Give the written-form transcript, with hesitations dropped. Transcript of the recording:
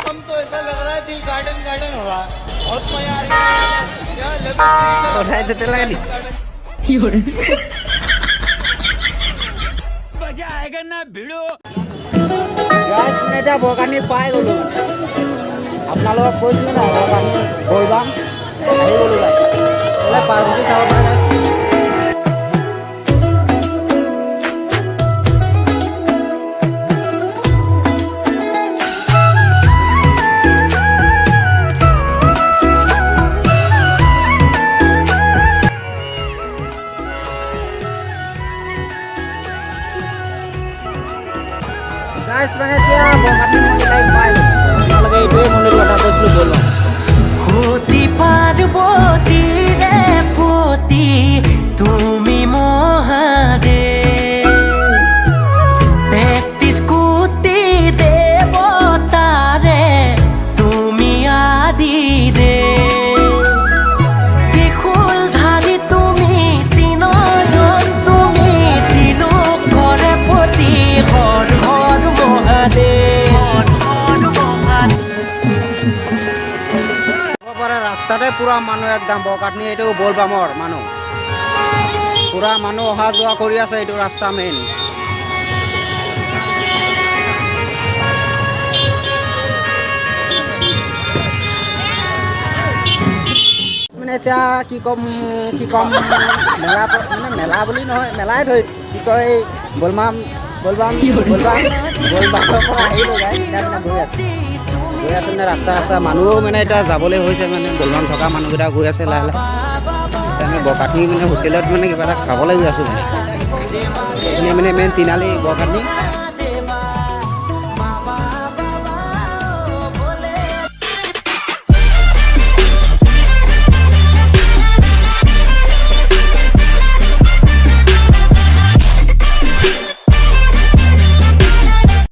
मौसम तो ऐसा लग रहा है दिल गार्डन गार्डन हो रहा है बहुत मजा आ रहा है उठाए देते लगा नहीं मजा आएगा ना भिड़ो গ্যাস মানে এটা বগানি পাই গ'লো আপোনালোকক কৈছিলোঁ না বগানি বৈবাম আহি গ'লো গাইছ পাৰ্বতী চাব পৰা গাইছ গাইছ মানে এতিয়া বগানি মন্দিৰ পাই আপোনালোকে এইটোৱে মন্দিৰ কথা কৈছিলোঁ বলবাম হতি পার্বতী রে পতি তুমি মহাদেব 33 কোটি দেবতারে তুমি আদিদেব ত্রিশূলধারী তুমি তিনয়ন তুমি তিলোকরে পতি হর হর মহাদেব হর হর মহাদেব পৰা ৰাস্তাতে পুৰা মানুহ একদম বগাটনি এইটো বলবামৰ মানুহ পুৰা মানুহ অহা যোৱা কৰি আছে এইটো ৰাস্তা মেইন মানে এতিয়া কি ক'ম মেলা মানে মেলা বুলি নহয় মেলাই ধৰি কি কয় বলবামৰ পৰা আহিলোঁ গাইছ এতিয়া মানে গৈ আছে মানে ৰাস্তা মানুহো মানে এতিয়া যাবলৈ হৈছে মানে বলবাম থকা মানুহকেইটা গৈ আছে লাহে লাহে এতিয়া আমি বগাটনি মানে হোটেলত মানে কিবা এটা খাবলৈ গৈ আছোঁ মানে এইখিনি মানে মেইন তিনিআলি বগাটনি